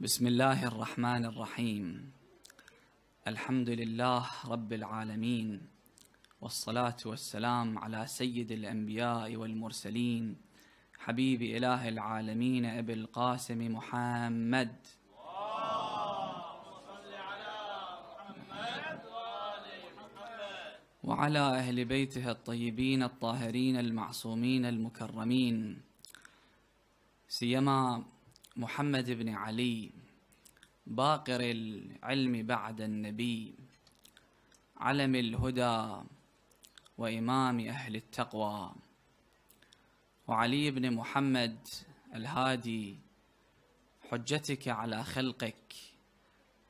بسم الله الرحمن الرحيم. الحمد لله رب العالمين، والصلاة والسلام على سيد الأنبياء والمرسلين حبيب إله العالمين أبي القاسم محمد. وعلى أهل بيته الطيبين الطاهرين المعصومين المكرمين، سيما محمد بن علي باقر العلم بعد النبي، علم الهدى وإمام أهل التقوى، وعلي بن محمد الهادي حجتك على خلقك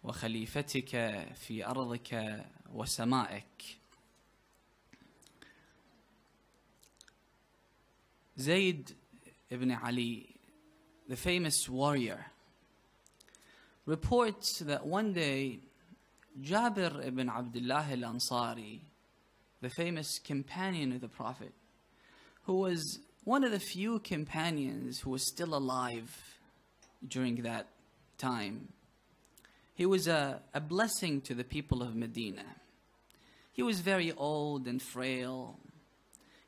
وخليفتك في أرضك وسمائك. Zayd ibn Ali, the famous warrior, reports that one day Jabir ibn Abdullah al-Ansari, the famous companion of the Prophet, who was one of the few companions who was still alive during that time, he was a blessing to the people of Medina. He was very old and frail.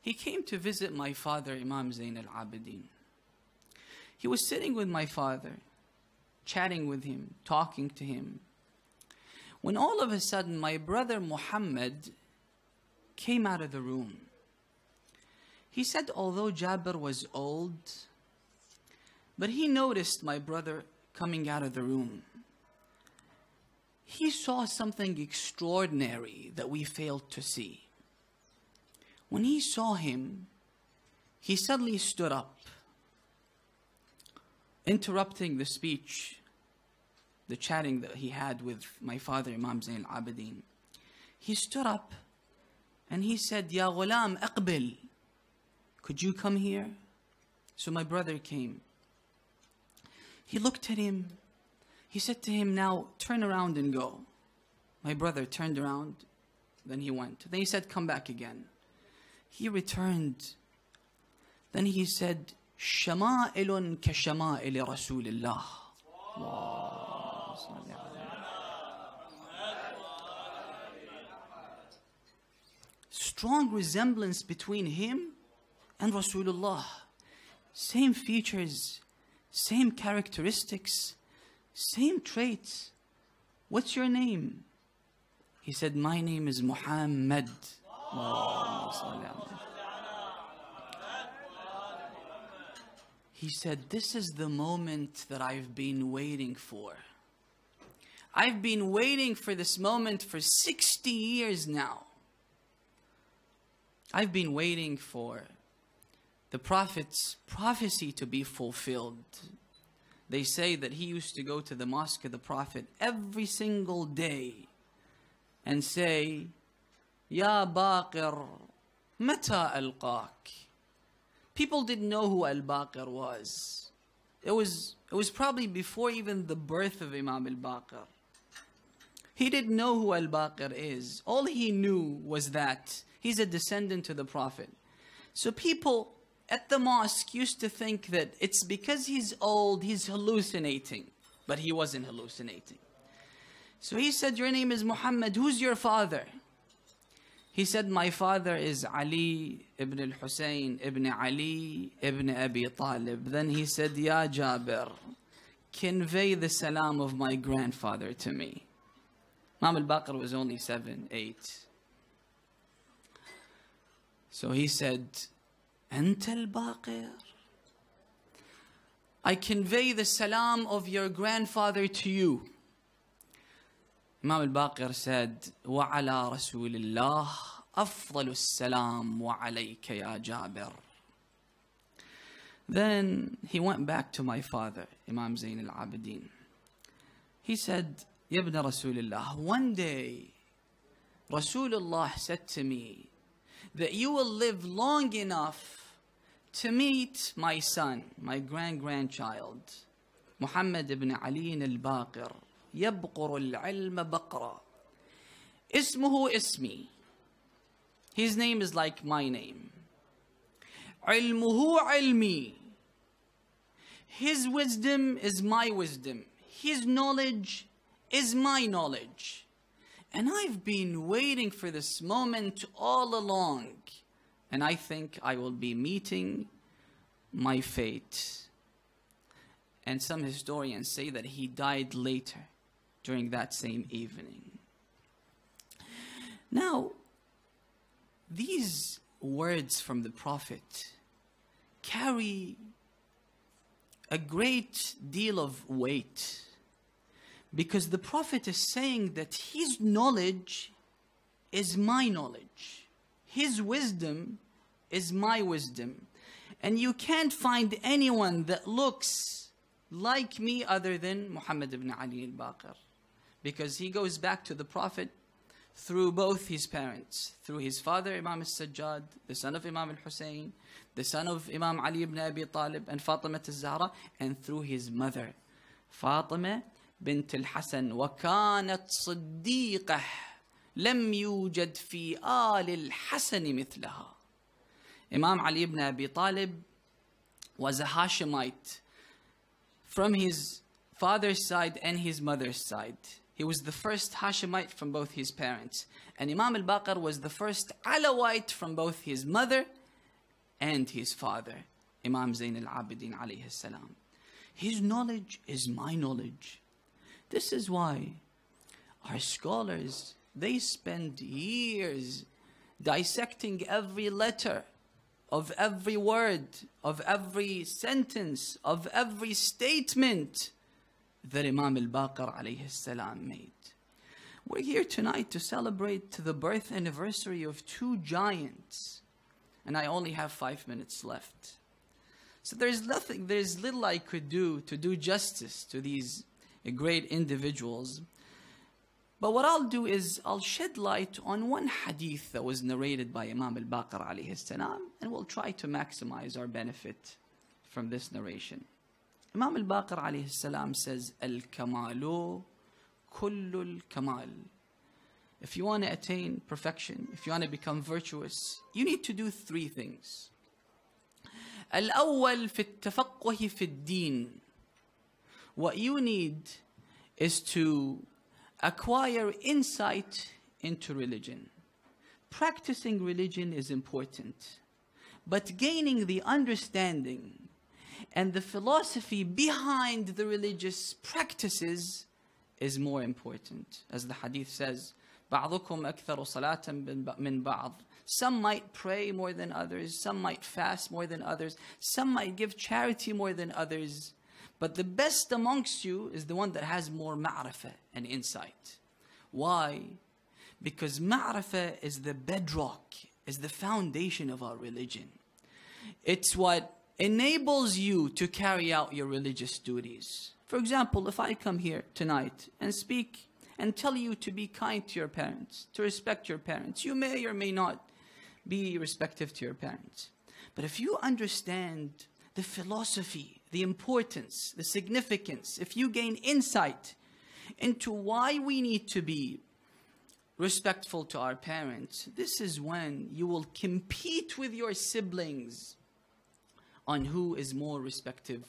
He came to visit my father, Imam Zain al-Abidin. He was sitting with my father, chatting with him, talking to him, when all of a sudden my brother Muhammad came out of the room. He said although Jabir was old, but he noticed my brother coming out of the room. He saw something extraordinary that we failed to see. When he saw him, he suddenly stood up, interrupting the speech, the chatting that he had with my father, Imam Zain al-Abidin. He stood up and he said, Ya ghulam, aqbil. Could you come here? So my brother came. He looked at him. He said to him, now turn around and go. My brother turned around, then he went. Then he said, come back again. He returned. Then he said, Shama'ilun ka shama'ili Rasulillah. Strong resemblance between him and Rasulullah. Same features, same characteristics, same traits. What's your name? He said, my name is Muhammad. He said, this is the moment that I've been waiting for. I've been waiting for this moment for 60 years now. I've been waiting for the Prophet's prophecy to be fulfilled. They say that he used to go to the mosque of the Prophet every single day and say, Ya Baqir, mata alqaq. People didn't know who Al-Baqir was. It was probably before even the birth of Imam Al-Baqir. He didn't know who Al-Baqir is. All he knew was that he's a descendant to the Prophet. So people at the mosque used to think that it's because he's old, he's hallucinating. But he wasn't hallucinating. So he said, your name is Muhammad. Who's your father? He said, my father is Ali ibn al-Husayn ibn Ali ibn Abi Talib. Then he said, Ya Jabir, convey the salam of my grandfather to me. Imam al-Baqir was only 7, 8. So he said, Anta al-Baqir? I convey the salam of your grandfather to you. Imam al-Baqir said, وَعَلَى رَسُولِ اللَّهِ أَفْضَلُ السَّلَامُ وَعَلَيْكَ يَا جَابِرُ. Then he went back to my father, Imam Zain al-Abidin. He said, يَبْنَ رَسُولِ اللَّهِ, one day Rasulullah said to me that you will live long enough to meet my son, my grandchild, Muhammad ibn Ali al-Baqir. يبقر العلم بقرا اسمه اسمي. His name is like my name. علمه علمي. His wisdom is my wisdom. his knowledge is my knowledge. And I've been waiting for this moment all along. And I think I will be meeting my fate. And some historians say that he died later, during that same evening. Now, these words from the Prophet carry a great deal of weight, because the Prophet is saying that his knowledge is my knowledge. His wisdom is my wisdom. And you can't find anyone that looks like me other than Muhammad ibn Ali al-Baqir, because he goes back to the Prophet through both his parents, through his father Imam al-Sajjad, the son of Imam al-Hussein, the son of Imam Ali ibn Abi Talib and Fatima al-Zahra, and through his mother Fatima bint al-Hasan. وَكَانَتْ صِدِّيقَةً لَمْ يُوجَدْ فِي آلِ الْحَسَنِ مِثْلَهَا. Imam Ali ibn Abi Talib was a Hashemite from his father's side and his mother's side. He was the first Hashemite from both his parents. And Imam al-Baqir was the first Alawite from both his mother and his father, Imam Zayn al-Abidin alayhi salam. His knowledge is my knowledge. This is why our scholars, they spend years dissecting every letter of every word, of every sentence, of every statement that Imam al-Baqir alayhi salam made. We're here tonight to celebrate the birth anniversary of two giants. And I only have 5 minutes left. So there's little I could do to do justice to these great individuals. But what I'll do is I'll shed light on one hadith that was narrated by Imam al-Baqir alayhi salam, and we'll try to maximize our benefit from this narration. Imam al-Baqir alayhi salam says, Al-Kamalu Kullul Kamal. If you want to attain perfection, if you want to become virtuous, you need to do three things. Al-awwal fi at-tafaqquh fi ad-din. What you need is to acquire insight into religion. Practicing religion is important, but gaining the understanding and the philosophy behind the religious practices is more important. As the hadith says, بَعْضُكُمْ أَكْثَرُ صَلَاةً مِنْ بَعْضٍ. Some might pray more than others, some might fast more than others, some might give charity more than others. But the best amongst you is the one that has more ma'rifah and insight. Why? Because ma'rifah is the bedrock, is the foundation of our religion. It's what enables you to carry out your religious duties. For example, if I come here tonight and speak and tell you to be kind to your parents, to respect your parents, you may or may not be respectful to your parents. But if you understand the philosophy, the importance, the significance, if you gain insight into why we need to be respectful to our parents, this is when you will compete with your siblings on who is more respectful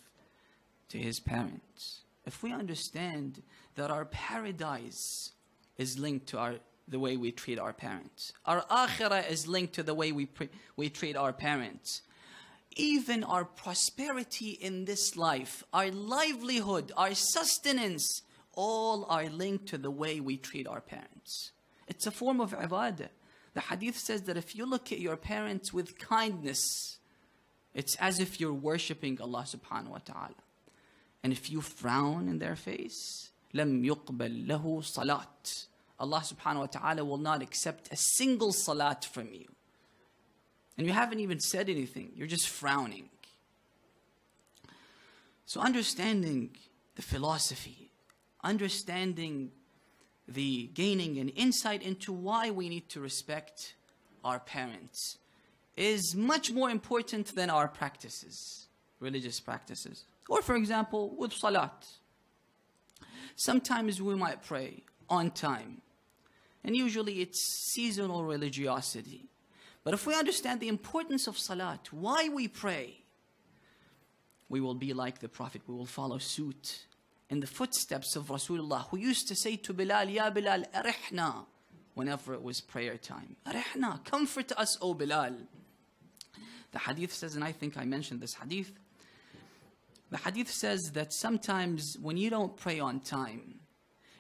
to his parents. If we understand that our paradise is linked to the way we treat our parents, our akhirah is linked to the way we treat our parents, even our prosperity in this life, our livelihood, our sustenance, all are linked to the way we treat our parents. It's a form of ibadah. The hadith says that if you look at your parents with kindness, it's as if you're worshipping Allah subhanahu wa ta'ala. And if you frown in their face, لَمْ يُقْبَلْ لَهُ صَلَاةٌ. Allah subhanahu wa ta'ala will not accept a single salat from you. And you haven't even said anything, you're just frowning. So understanding the philosophy, understanding the gaining an insight into why we need to respect our parents is much more important than our practices, religious practices. Or for example, with salat. Sometimes we might pray on time, and usually it's seasonal religiosity. But if we understand the importance of salat, why we pray, we will be like the Prophet, we will follow suit. in the footsteps of Rasulullah, who used to say to Bilal, Ya Bilal, arihna, whenever it was prayer time. Arihna, comfort us, O Bilal. The hadith says, and I think I mentioned this hadith, the hadith says that sometimes when you don't pray on time,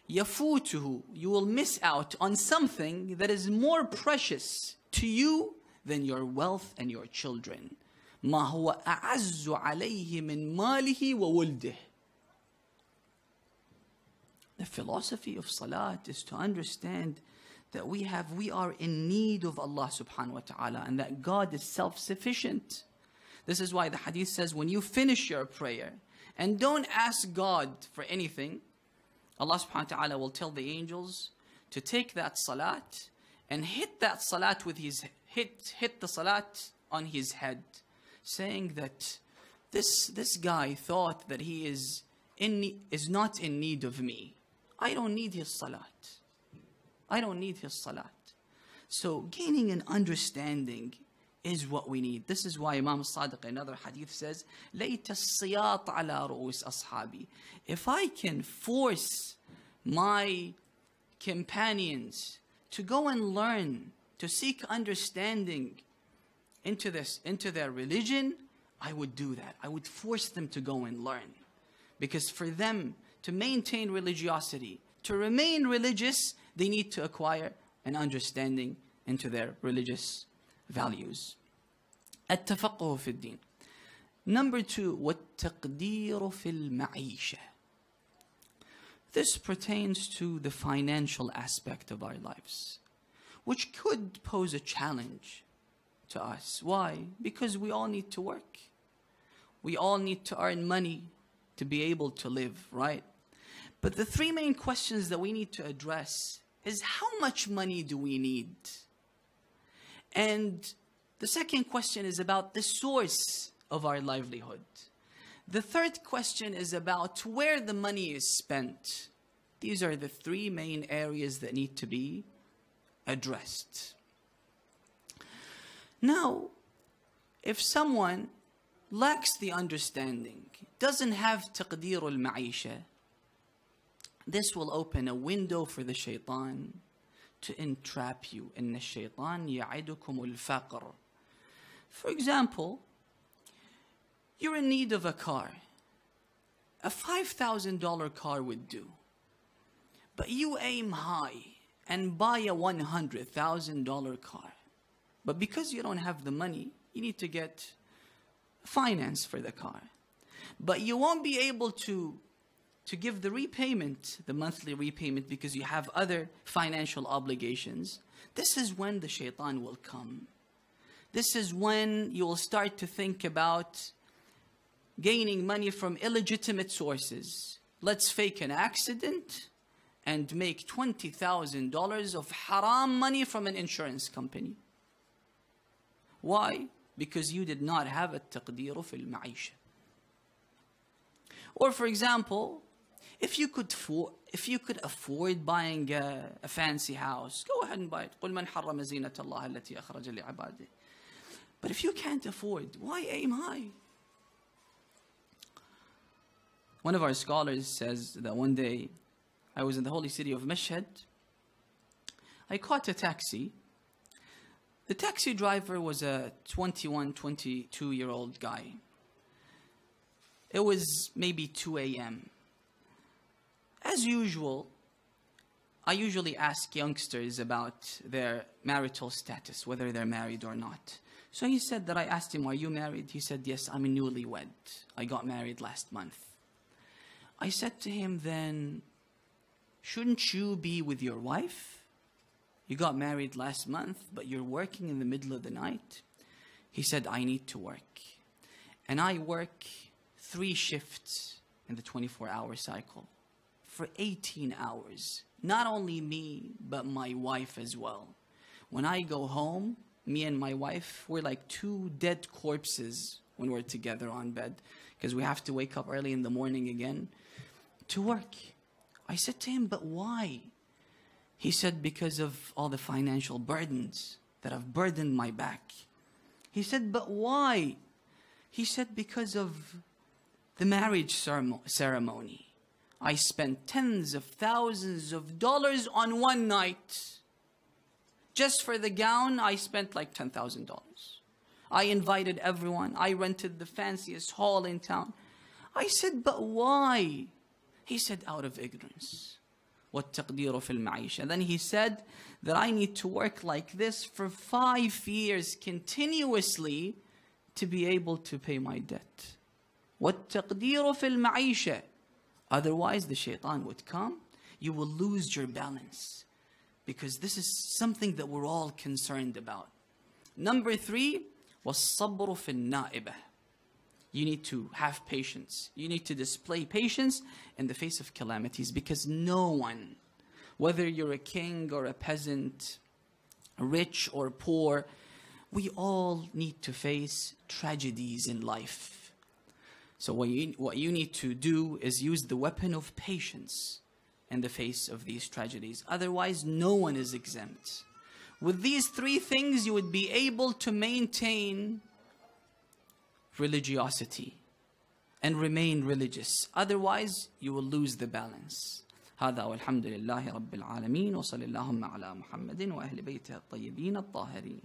yafutuhu, you will miss out on something that is more precious to you than your wealth and your children. ما هو أعز عليه من ماله وولده. The philosophy of salat is to understand that we are in need of Allah subhanahu wa ta'ala, and that God is self-sufficient. This is why the hadith says, when you finish your prayer and don't ask God for anything, Allah subhanahu wa ta'ala will tell the angels to take that salat and hit that salat with his hit the salat on his head, saying that this guy thought that he is not in need of me. I don't need his salat. I don't need his salat. So gaining an understanding is what we need. This is why Imam Sadiq in another hadith says, لَيْتَ السِّيَاطَ عَلَى رُؤُوسِ أَصْحَابِي. If I can force my companions to go and learn, to seek understanding into their religion, I would do that. I would force them to go and learn. Because for them to maintain religiosity, to remain religious, they need to acquire an understanding into their religious values. التفقه في الدين. Number 2, والتقدير في المعيشة. This pertains to the financial aspect of our lives, which could pose a challenge to us. Why? Because we all need to work. We all need to earn money to be able to live, right? But the 3 main questions that we need to address is, how much money do we need? And the second question is about the source of our livelihood. The third question is about where the money is spent. These are the 3 main areas that need to be addressed. Now, if someone lacks the understanding, doesn't have taqdeer al-ma'isha, this will open a window for the shaitan to entrap you. إن الشيطان يعدكم الفقر. For example, you're in need of a car. A $5,000 car would do. But you aim high and buy a $100,000 car. But because you don't have the money, you need to get finance for the car. But you won't be able to give the repayment, the monthly repayment, because you have other financial obligations. This is when the shaitan will come. This is when you will start to think about gaining money from illegitimate sources. Let's fake an accident and make $20,000 of haram money from an insurance company. Why? Because you did not have a taqdeer fi al-ma'isha. Or for example, if you could afford buying a fancy house, go ahead and buy it. قُلْ مَنْ حَرَّمَ زِينَةَ اللَّهِ الَّتِي أَخْرَجَ لِعِبَادِهِ. But if you can't afford, why aim high? One of our scholars says that one day, I was in the holy city of Mashhad. I caught a taxi. The taxi driver was a 21, 22-year-old guy. It was maybe 2 a.m. As usual, I usually ask youngsters about their marital status, whether they're married or not. So he said that I asked him, are you married? He said, yes, I'm a newlywed. I got married last month. I said to him then, shouldn't you be with your wife? You got married last month, but you're working in the middle of the night. He said, I need to work. And I work 3 shifts in the 24-hour cycle for 18 hours. Not only me, but my wife as well. When I go home, me and my wife, we're like 2 dead corpses when we're together on bed, because we have to wake up early in the morning again to work. I said to him, but why? He said, because of all the financial burdens that have burdened my back. He said, but why? He said, because of the marriage ceremony. I spent tens of thousands of dollars on one night. Just for the gown, I spent like $10,000. I invited everyone. I rented the fanciest hall in town. I said, but why? He said, out of ignorance. وَالتَّقْدِيرُ فِي الْمَعِيشَةِ. Then he said that I need to work like this for 5 years continuously to be able to pay my debt. وَالتَّقْدِيرُ فِي الْمَعِيشَةِ. Otherwise, the shaitan would come. You will lose your balance. Because this is something that we're all concerned about. Number 3, وَالصَّبْرُ فِي النَّائِبَةِ. You need to have patience. You need to display patience in the face of calamities, because no one, whether you're a king or a peasant, rich or poor, we all need to face tragedies in life. So what you need to do is use the weapon of patience in the face of these tragedies. Otherwise, no one is exempt. With these 3 things, you would be able to maintain religiosity and remain religious. Otherwise, you will lose the balance. هذا والحمد لله رب العالمين وصلى اللهم على محمد وأهل بيته الطيبين الطاهرين.